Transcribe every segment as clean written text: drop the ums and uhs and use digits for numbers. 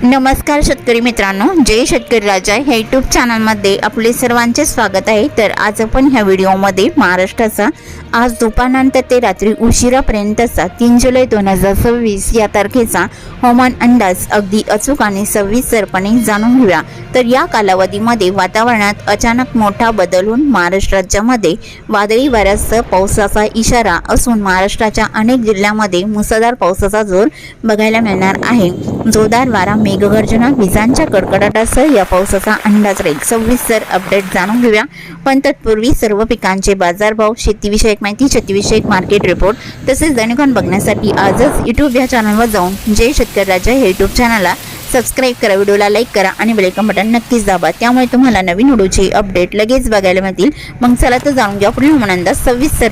नमस्कार शेतकरी मित्रांनो, जय शेतकरी राजा ह्या यूट्यूब चॅनलमध्ये आपले सर्वांचे स्वागत आहे। तर आज आपण ह्या व्हिडिओमध्ये महाराष्ट्राचा आज दुपारनंतर ते रात्री उशिरापर्यंतचा 3 जुलै 2026 या तारखेचा हवामान अंदाज अगदी अचूक आणि सविस्तरपणे जाणून घेऊया। तर या कालावधीमध्ये वातावरणात अचानक मोठा बदल होऊन महाराष्ट्र राज्यामध्ये वादळी वाऱ्यासह पावसाचा इशारा असून महाराष्ट्राच्या अनेक जिल्ह्यांमध्ये मुसळधार पावसाचा जोर बघायला मिळणार आहे। जोरदार वारा, मेघगर्जना, विजांच्या कडकडाटासह या पावसाचा अंदाज राहील। सविस्तर अपडेट जाणून घेऊया, पण तत्पूर्वी सर्व पिकांचे बाजारभाव, शेतीविषयक माहिती, शेतीविषयक मार्केट रिपोर्ट तसेच दैनिकांन बघण्यासाठी आजच यूट्यूब या चॅनलवर जाऊन जय शेतकरी राजा हे यूट्यूब चॅनलला सबस्क्राईब करा, व्हिडिओला लाईक करा आणि बेल आयकॉन बटन नक्कीच दाबा, त्यामुळे तुम्हाला नवीन व्हिडिओचे अपडेट लगेच बघायला मिळतील। मग चला तर जाणून घ्या पुढील हवामान अंदाज सविस्तर।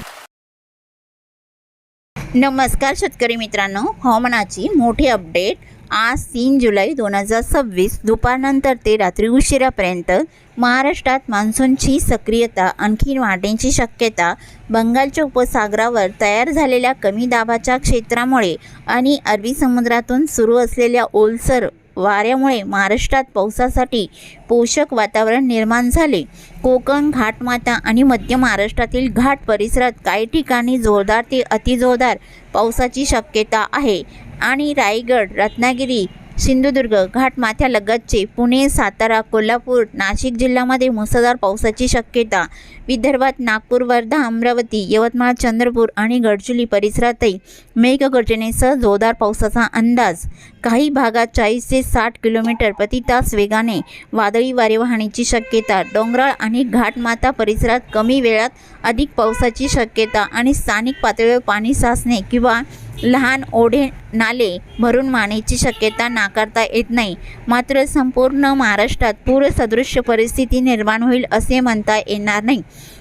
नमस्कार शेतकरी मित्रांनो, हवामानाची मोठी अपडेट आज 3 जुलै 2026 दुपारनंतर ते रात्री उशिरापर्यंत महाराष्ट्रात मान्सूनची सक्रियता आणखी वाढण्याची शक्यता बंगालच्या उपसागरावर तयार झालेल्या कमी दाबाच्या क्षेत्रामुळे आणि अरबी समुद्रातून सुरू असलेल्या ओलसर वाऱ्यामुळे महाराष्ट्रात पावसासाठी पोषक वातावरण निर्माण झाले। कोकण, घाटमाथा आणि मध्य महाराष्ट्रातील घाट परिसरात काही ठिकाणी जोरदार ते अतिजोरदार पावसाची शक्यता आहे आणि रायगड, रत्नागिरी, सिंधुदुर्ग, घाटमाथ्यालगतचे पुणे, सातारा, कोल्हापूर, नाशिक जिल्ह्यामध्ये मुसळधार पावसाची शक्यता। विदर्भात नागपूर, वर्धा, अमरावती, यवतमाळ, चंद्रपूर आणि गडचिरोली परिसरातही मेघगर्जनेसह जोरदार पावसाचा अंदाज। काही भागात 40 ते 60 किलोमीटर प्रति तास वेगाने वादळी वारे वाहण्याची शक्यता। डोंगराळ आणि घाटमाथा परिसरात कमी वेळात अधिक पावसाची शक्यता आणि स्थानिक पातळीवर पाणी साचणे किंवा लहान ओढे नाले भरून वाहण्याची शक्यता नाकारता येत नाही। मात्र संपूर्ण महाराष्ट्रात पूरसदृश्य परिस्थिती निर्माण होईल असे म्हणता येणार नाही।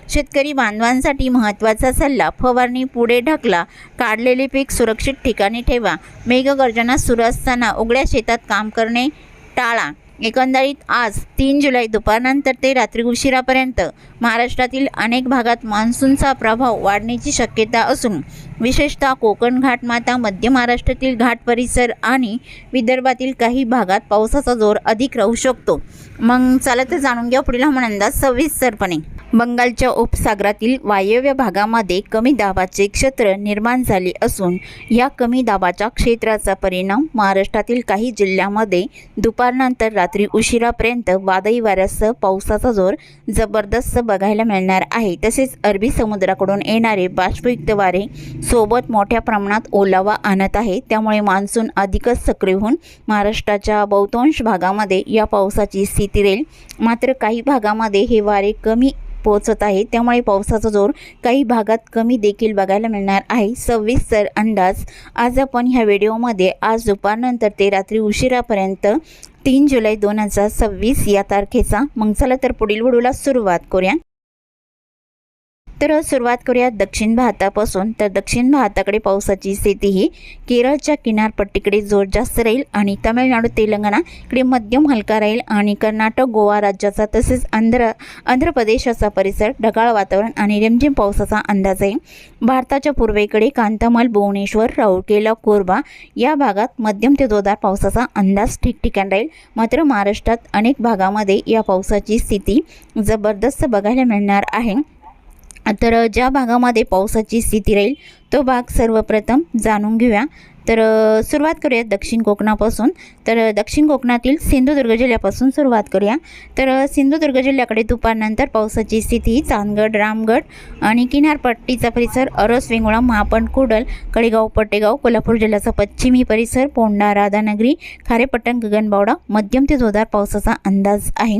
शेतकरी बांधवांसाठी महत्त्वाचा सल्ला, फवारणी पुढे ढकला, काढलेले पीक सुरक्षित ठिकाणी ठेवा, मेघगर्जना सुरू असताना उघड्या शेतात काम करणे टाळा। एकंदरीत आज 3 जुलै दुपारनंतर ते रात्री उशिरापर्यंत महाराष्ट्रातील अनेक भागात मान्सूनचा प्रभाव वाढण्याची शक्यता असून विशेषतः कोकण, घाटमाथा, मध्य महाराष्ट्रातील घाट परिसर आणि विदर्भातील काही भागात पावसाचा जोर अधिक राहू शकतो। मग चला तर जाणून घ्या पुढील हवामान अंदाज सविस्तरपणे। बंगालच्या उपसागरातील वायव्य भागामध्ये कमी दाबाचे क्षेत्र निर्माण झाले असून या कमी दाबाच्या क्षेत्राचा परिणाम महाराष्ट्रातील काही जिल्ह्यांमध्ये दुपारनंतर रात्री उशिरापर्यंत वादळी वाऱ्यासह पावसाचा जोर जबरदस्त बघायला मिळणार आहे। तसेच अरबी समुद्राकडून येणारे बाष्पयुक्त वारे सोबत मोठ्या प्रमाणात ओलावा आणत आहे, त्यामुळे मान्सून अधिकच सक्रिय होऊन महाराष्ट्राच्या बहुतांश भागामध्ये या पावसाची स्थिती राहील। मात्र काही भागामध्ये हे वारे कमी पोहोचत आहे, त्यामुळे पावसाचा जोर काही भागात कमी देखील बघायला मिळणार आहे। सविस्तर अंदाज आज आपण ह्या व्हिडिओमध्ये आज दुपारनंतर ते रात्री उशिरापर्यंत 3 जुलै 2026 या तारखेचा। मग चला तर पुढील व्हिडिओला सुरुवात करूया। तर सुरुवात करूया दक्षिण भारतापासून। तर दक्षिण भारताकडे पावसाची स्थिती ही केरळच्या किनारपट्टीकडे जोर जास्त राहील आणि तामिळनाडू, तेलंगणा इकडे मध्यम हलका राहील आणि कर्नाटक, गोवा राज्याचा तसेच आंध्र प्रदेशाचा परिसर ढगाळ वातावरण आणि रिमझिम पावसाचा अंदाज आहे। भारताच्या पूर्वेकडे कांतामाल, भुवनेश्वर, राऊरकेला, कोरबा या भागात मध्यम ते जोरदार पावसाचा अंदाज ठिकठिकाणी राहील। मात्र महाराष्ट्रात अनेक भागामध्ये या पावसाची स्थिती जबरदस्त बघायला मिळणार आहे। तर ज्या भागामध्ये पावसाची स्थिती राहील तो भाग सर्वप्रथम जाणून घेऊया। तर सुरुवात करूया दक्षिण कोकणापासून। तर दक्षिण कोकणातील सिंधुदुर्ग जिल्ह्यापासून सुरुवात करूया। तर सिंधुदुर्ग जिल्ह्याकडे दुपारनंतर पावसाची स्थिती चांदगड, रामगड आणि किनारपट्टीचा परिसर, अरस, वेंगुर्ला, महापण, कुडल, कडेगाव, पटेगाव, कोल्हापूर जिल्ह्याचा पश्चिमी परिसर, पोंढा, राधानगरी, खारेपट्टण, गगनबावडा मध्यम ते जोरदार पावसाचा अंदाज आहे।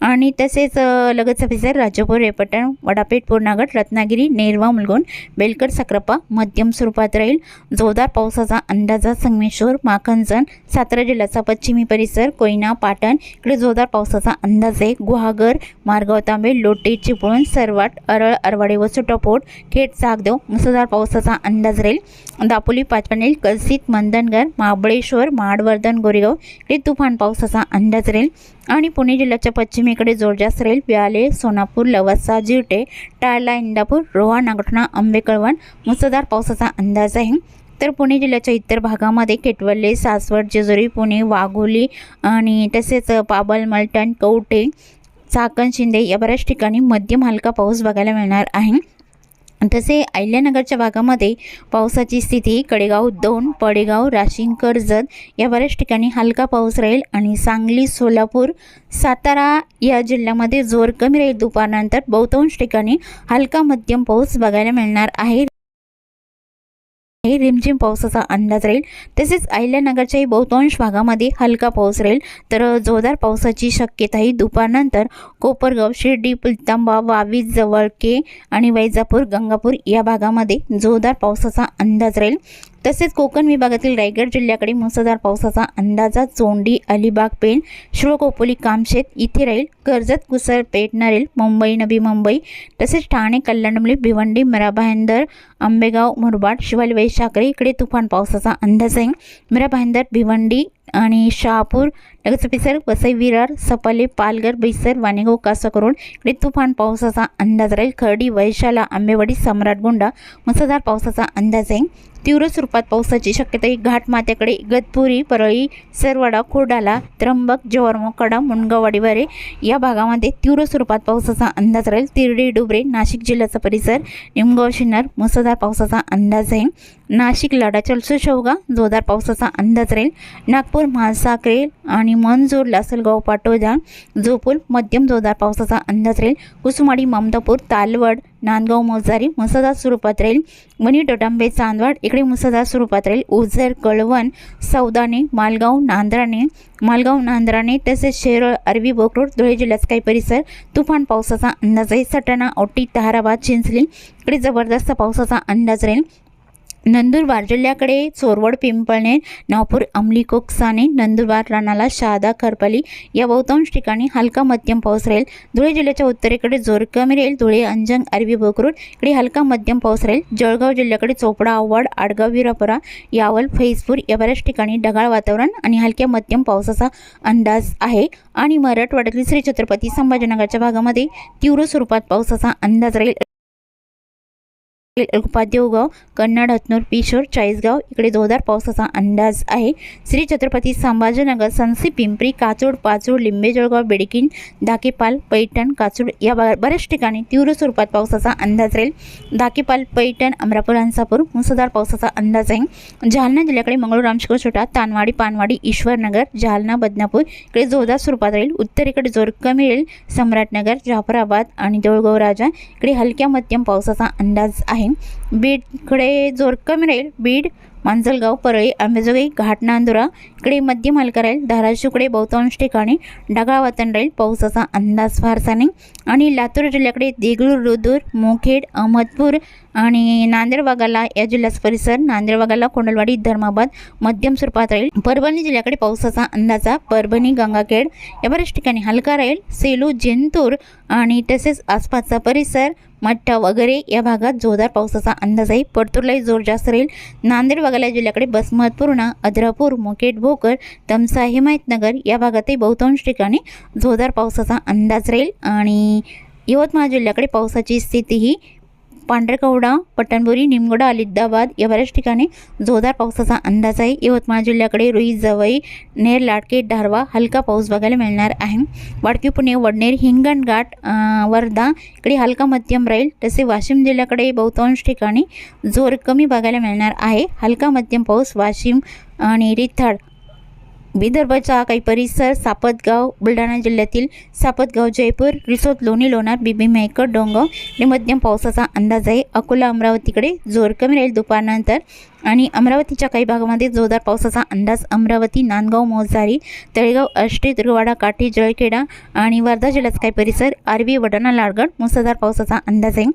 आणि तसेच लगतचा परिसर राजापूर, रेपटण, वडापेठ, पूर्णागड, रत्नागिरी, नेरवा, मुलगुण, बेलकर, साक्रापा मध्यम स्वरूपात राहील। जोरदार पावसाचा अंदाजा संगमेश्वर, माखनजण, सातारा जिल्ह्याचा पश्चिमी परिसर, कोयना, पाटण इकडे जोरदार पावसाचा अंदाज आहे। गुहागर, मारगाव, तांबे, लोटे, चिपळूण, सरवाट, अरळ, अरवाडे, वसुटापोट, खेड, चाकदेव मुसळधार पावसाचा अंदाज राहील। दापोली, पाचपनेल, कलसीत, मंदनगर, महाबळेश्वर, महाडवर्धन, गोरेगाव इकडे तुफान पावसाचा अंदाज राहील। आणि पुणे जिल्ह्याच्या पश्चिमेकडे जोर जास्त राहील। ब्याले, सोनापूर, लवासा, जिरटे, टाळला, इंदापूर, रोहा, नागोठणा, आंबेकळवण मुसळधार पावसाचा अंदाज आहे। तर पुणे जिल्ह्याच्या इतर भागामध्ये केटवल्ले, सासवड, जेजुरी, पुणे, वाघोली आणि तसेच पाबल, मलटण, कवठे, चाकण, शिंदे या बऱ्याच ठिकाणी मध्यम हलका पाऊस बघायला मिळणार आहे। तसे अहिल्यानगरच्या भागामध्ये पावसाची स्थिती कडेगाव 2, पडेगाव, राशीन, कर्जत या बऱ्याच ठिकाणी हलका पाऊस राहील आणि सांगली, सोलापूर, सातारा या जिल्ह्यामध्ये जोर कमी राहील। दुपारनंतर बहुतांश ठिकाणी हलका मध्यम पाऊस बघायला मिळणार आहे। रिमझिम पावसाचा अंदाज राहील। तसेच अहिल्यानगरच्याही बहुतांश भागामध्ये हलका पाऊस राहील, तर जोरदार पावसाची शक्यताही दुपारनंतर कोपरगाव, शिर्डी, पुलतांबा, वावी, जवळके आणि वैजापूर, गंगापूर या भागामध्ये जोरदार पावसाचा अंदाज राहील। तसेच कोकण विभागातील रायगड जिल्ह्याकडे मुसळधार पावसाचा अंदाज चोंडी, अलिबाग, पेण, शिरोळ-खोपोली, कामशेत इथे राहील। कर्जत, कुसर, पेठ, नरेल, मुंबई, नवी मुंबई तसेच ठाणे, कल्याणमुली, भिवंडी, मिरा भाईंदर, आंबेगाव, मुरबाड, शिवाली, वैशाखरे इकडे तुफान पावसाचा अंदाज आहे। मिरा भाईंदर, भिवंडी आणि शहापूर, नगरसपिसर, वसई, विरार, सपाले, पालघर, बैसर, वाणेगाव, कासाकरोड इकडे तुफान पावसाचा अंदाज राहील। खर्डी, वैशाला, आंबेवाडी, सम्राटगोंडा मुसळधार पावसाचा अंदाज आहे। तीव्र स्वरूपात पावसाची शक्यता ही घाटमाथ्याकडे, इगतपुरी, परळी, सरवडा, खोडाला, त्र्यंबक, जव्हार, कडा, मुनगाववाडीवरे या भागामध्ये तीव्र स्वरूपात पावसाचा अंदाज राहील। तिरडी, डुबरे, नाशिक जिल्ह्याचा परिसर, निमगाव, शिन्नर मुसळधार पावसाचा अंदाज आहे। नाशिक, लाडा, चलसू, शेवगा जोरदार पावसाचा अंदाज राहील। नागपूर, म्हाळसाखरे आणि मंजूर, लासलगाव, पाटोदा, जोपूल मध्यम जोरदार पावसाचा अंदाज राहील। कुसुमाडी, ममदापूर, तालवड, नांदगाव, मोजारी मुसळधार स्वरूपात राहील। वणी, डोडांबे, चांदवड इकडे मुसळधार स्वरूपात राहील। ओझर, कळवण, सौदाने, मालगाव, नांद्राने तसेच शेरळ, अरवी, बोकरोड, धुळे जिल्ह्याचा काही परिसर तुफान पावसाचा अंदाज आहे। सटाणा, औटी, ताराबाद, चिंचली इकडे जबरदस्त पावसाचा अंदाज राहील। नंदुरबार जिल्ह्याकडे चोरवड, पिंपळनेर, नागपूर, अंमली, कोकसाने, नंदुरबार, राणाला, शहादा, खरपली या बहुतांश ठिकाणी हलका मध्यम पाऊस राहील। धुळे जिल्ह्याच्या उत्तरेकडे जोर कमी राहील। धुळे, अंजंग, अरवी, बोकरोड इकडे हलका मध्यम पाऊस राहील। जळगाव जिल्ह्याकडे चोपडा, आव्हाड, आडगाव, विरापुरा, यावल, फैजपूर या बऱ्याच ठिकाणी ढगाळ वातावरण आणि हलक्या मध्यम पावसाचा अंदाज आहे। आणि मराठवाड्यातील श्री छत्रपती संभाजीनगरच्या भागामध्ये तीव्र स्वरूपात पावसाचा अंदाज राहील। उपादेवगाव, कन्नड, हतनूर, पिशोर, चाळीसगाव इकडे जोरदार पावसाचा अंदाज आहे। श्री छत्रपती संभाजीनगर, संसी, पिंपरी, काचोड, पाचोड, लिंबे, जळगाव, बेडकीन, दाकेपाल, पैठण, काचोड या बऱ्याच ठिकाणी तीव्र स्वरूपात पावसाचा अंदाज राहील। दाकेपाल, पैठण, अमरापूर, हंसापूर मुसळधार पावसाचा अंदाज आहे। जालना जिल्ह्याकडे मंगळूर, रामशेखर, छोटा, तानवाडी, पानवाडी, ईश्वरनगर, जालना, बदनापूर इकडे जोरदार स्वरूपात राहील। उत्तरेकडे जोर कमी राहील। सम्राटनगर, जाफराबाद आणि देऊळगाव राजा इकडे हलक्या मध्यम पावसाचा अंदाज आहे। बीडकडे जोर कमी राहील। बीड, मांजलगाव, परळी, अंबेजोगाई, घाट, नांदुरा इकडे मध्यम हलका राहील। धाराशिवकडे बहुतांश ठिकाणी ढगाळ वातावरण राहील, पावसाचा अंदाज फारसा नाही। आणि लातूर जिल्ह्याकडे देगलूर, रुदूर, मोखेड, अहमदपूर आणि नांदेडवागाला या जिल्ह्याचा परिसर, नांदेडवागाला, कोंडलवाडी, धर्माबाद मध्यम स्वरूपात राहील। परभणी जिल्ह्याकडे पावसाचा अंदाजा परभणी, गंगाखेड या बऱ्याच ठिकाणी हलका राहील। सेलू, जिंतूर आणि तसेच आसपासचा परिसर, मठ्ठा वगैरे या भागात जोरदार पावसाचा अंदाज आहे। परतूरलाही जोर जास्त राहील। नांदेड वगैरे जिल्ह्याकडे बसमत, पूर्णा, अद्रापूर, मुखेड, भोकर, तमसा, हिमायतनगर या भागातही बहुतांश ठिकाणी जोरदार पावसाचा अंदाज राहील। आणि यवतमाळ जिल्ह्याकडे पावसाची स्थिती ही पांढरकवडा, पट्टणबोरी, निमगोडा, अलिदाबाद या बऱ्याच ठिकाणी जोरदार पावसाचा अंदाज आहे। यवतमाळ जिल्ह्याकडे रुई, जवई, नेर, लाडके, धारवा हलका पाऊस बघायला मिळणार आहे। वाडकी, पुणे, वडनेर, हिंगणघाट, वर्धा इकडे हलका मध्यम राहील। तसे वाशिम जिल्ह्याकडे बहुतांश ठिकाणी जोर कमी बघायला मिळणार आहे। हलका मध्यम पाऊस वाशिम आणि रिथाड, विदर्भाचा काही परिसर, सापतगाव, बुलढाणा जिल्ह्यातील सापतगाव, जयपूर, रिसोद, लोणी, लोणार, बीबी, मेहकर, डोंगव हे मध्यम पावसाचा अंदाज आहे। अकोला, अमरावतीकडे जोर कमी राहील दुपारनंतर। आणि अमरावतीच्या काही भागामध्ये जोरदार पावसाचा अंदाज। अमरावती, नांदगाव, मोजारी, तळेगाव, आष्टी, दुर्गवाडा, काठी, जळखेडा आणि वर्धा जिल्ह्याचा काही परिसर, आरवी, वडाणा, लाडगड मुसळधार पावसाचा अंदाज आहे।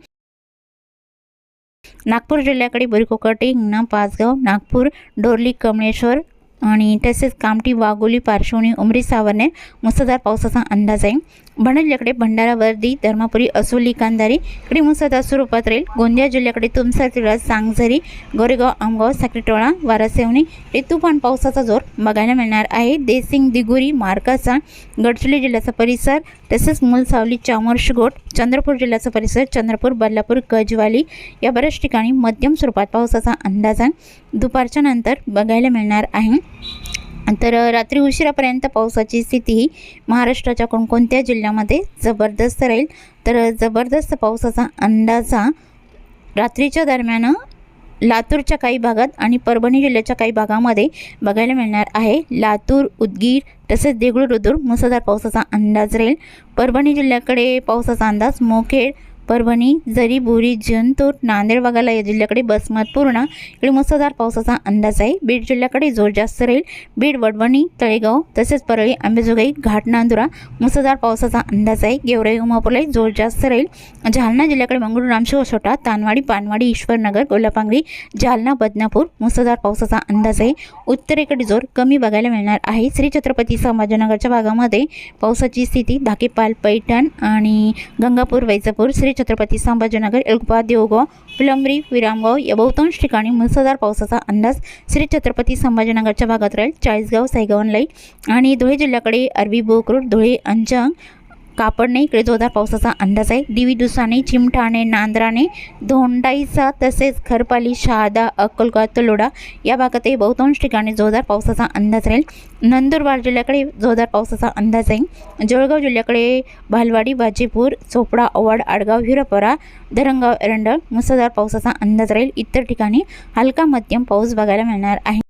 नागपूर जिल्ह्याकडे बुरकोकटे, हिंगणा, पाचगाव, नागपूर, डोरली, कमळेश्वर आणि तसेच कामठी, वाघोली, पार्श्वनी, उमरी, सावरनेर मुसळधार पावसाचा अंदाज आहे। भंडारा जिल्ह्याकडे भंडारा, वर्दी, धर्मापुरी, असोली, कांदारी इकडे मुसळधार स्वरूपात राहील। गोंदिया जिल्ह्याकडे तुमसर, तिळा, सांगझरी, गोरेगाव, आमगाव, साखरेटोळा, वारासेवणी इकडे तुफान पावसाचा जोर बघायला मिळणार आहे। देसिंग, दिगुरी, मार्काचा, गडचिरोली जिल्ह्याचा परिसर तसेच मुलसावली, चामोर्शगोट, चंद्रपूर जिल्ह्याचा परिसर, चंद्रपूर, बदलापूर, गजवाली या बऱ्याच ठिकाणी मध्यम स्वरूपात पावसाचा अंदाज आहे। दुपारच्या नंतर बघायला मिळणार आहे। तर रात्री उशिरापर्यंत पावसाची स्थिती महाराष्ट्राच्या कोणकोणत्या जिल्ह्यामध्ये जबरदस्त राहील, तर जबरदस्त पावसाचा अंदाजा रात्रीच्या दरम्यान लातूरच्या काही भागात आणि परभणी जिल्ह्याच्या काही भागामध्ये बघायला मिळणार आहे। लातूर, उदगीर तसेच देगलूर, रुद्र मुसळधार पावसाचा अंदाज राहील। परभणी जिल्ह्याकडे पावसाचा अंदाज मोखेड, परभणी, जरी, बोरी, जिंतूर, नांदेड भागाला या जिल्ह्याकडे बसमत पूर्ण इकडे मुसळधार पावसाचा अंदाज आहे। बीड जिल्ह्याकडे जोर जास्त राहील। बीड, वडवणी, तळेगाव तसेच परळी, अंबेजोगाई, घाटनांदुरा मुसळधार पावसाचा अंदाज आहे। गेवराई, उमापूरला जोर जास्त राहील। जालना जिल्ह्याकडे मंगळूर, रामशिव, छोटा, तानवाडी, पानवाडी, ईश्वरनगर, कोल्हापांगरी, जालना, बदनापूर मुसळधार पावसाचा अंदाज आहे। उत्तरेकडे जोर कमी बघायला मिळणार आहे। श्री छत्रपती संभाजीनगरच्या भागामध्ये पावसाची स्थिती धाकेपाल, पैठण आणि गंगापूर, वैजापूर, श्री छत्रपती संभाजीनगर, एल्कुपा, देवगाव, फुलंब्री, विरामगाव या बहुतांश ठिकाणी मुसळधार पावसाचा अंदाज श्री छत्रपती संभाजीनगरच्या भागात राहील। चाळीसगाव, सायगावनलाई आणि धुळे जिल्ह्याकडे अरबी, बोकरूड, धुळे, अंजंग, कापडणे इकडे जोरदार पावसाचा अंदाज आहे। दिवी, दुसाने, चिमठाणे, नांद्राने, धोंडाईचा तसेच खरपाली, शहादा, अक्कलकोट, तलोडा या भागातही बहुतांश ठिकाणी जोरदार पावसाचा अंदाज राहील। नंदुरबार जिल्ह्याकडे जोरदार पावसाचा अंदाज आहे। जळगाव जिल्ह्याकडे भालवाडी, बाजीपूर, चोपडा, ओवाड, आडगाव, हिरपरा, धरणगाव, एरंडळ मुसळधार पावसाचा अंदाज राहील। इतर ठिकाणी हलका मध्यम पाऊस बघायला मिळणार आहे।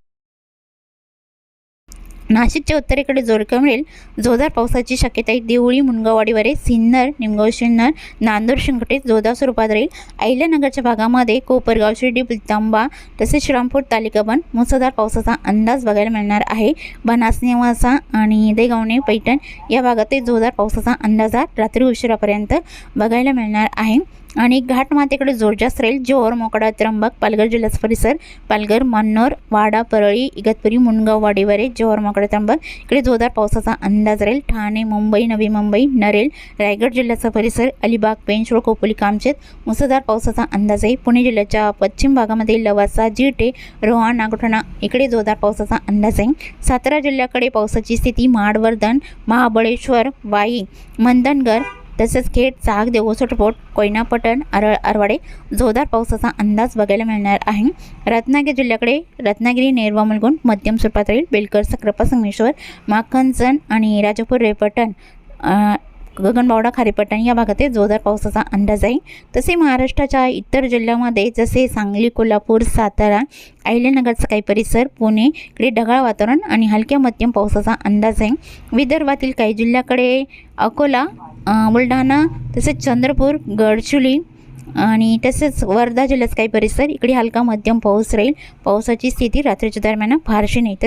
नाशिकच्या उत्तरेकडे जोर कमी राहील। जोरदार पावसाची शक्यता आहे। देवळी, मुनगाववाडीवरे, सिन्नर, निमगाव, शिन्नर, नांदूर, शिंगटे जोरदार स्वरूपात राहील। अहिल्यानगरच्या भागामध्ये कोपरगाव, शिर्डी, पितांबा तसेच श्रीरामपूर तालिकाबंद मुसळधार पावसाचा अंदाज बघायला मिळणार आहे। बनास, नेवासा आणि देगावणे, पैठण या भागातही जोरदार पावसाचा अंदाज रात्री उशिरापर्यंत बघायला मिळणार आहे। आणि घाटमातेकडे जोर जास्त राहील। जोर, मोकडा, त्र्यंबक, पालघर जिल्ह्याचा परिसर, पालघर, मन्नोर, वाडा, परळी, इगतपुरी, मुनगाव, वाडीवरे, जोर, मोकडा, त्र्यंबक इकडे जोरदार पावसाचा अंदाज राहील। ठाणे, मुंबई, नवी मुंबई, नरेल, रायगड जिल्ह्याचा परिसर, अलिबाग, पेंच, खोपोली, कामचेत मुसळधार पावसाचा अंदाज आहे। पुणे जिल्ह्याच्या पश्चिम भागामध्ये लवासा, जिटे, रोहा, नागोठणा इकडे जोरदार पावसाचा अंदाज आहे। सातारा जिल्ह्याकडे पावसाची स्थिती महाडवर्धन, महाबळेश्वर, वाई, मंदनगर तसेच खेड, चाक, देवसोटपोट, कोयना, पटण, आरवाडे जोरदार पावसाचा अंदाज बघायला मिळणार आहे। रत्नागिरी जिल्ह्याकडे रत्नागिरी, नेरवा, मुलगुण मध्यम स्वरूपात राहील। बेलकर, सक्रापा, संगमेश्वर, माखनजन आणि राजापूर, रेपटण, गगनबावडा, खारेपटण या भागात जोरदार पावसाचा अंदाज आहे। तसे महाराष्ट्राच्या इतर जिल्ह्यामध्ये जसे सांगली, कोल्हापूर, सातारा, अहिल्यानगरचा काही परिसर, पुणे इकडे ढगाळ वातावरण आणि हलक्या मध्यम पावसाचा अंदाज आहे। विदर्भातील काही जिल्ह्याकडे अकोला, बुलढाणा तसेच चंद्रपूर, गडचिरोली आणि तसेच वर्धा जिल्ह्याचा काही परिसर इकडे हलका मध्यम पाऊस राहील। पावसाची स्थिती रात्रीच्या दरम्यान फारशी नाही तर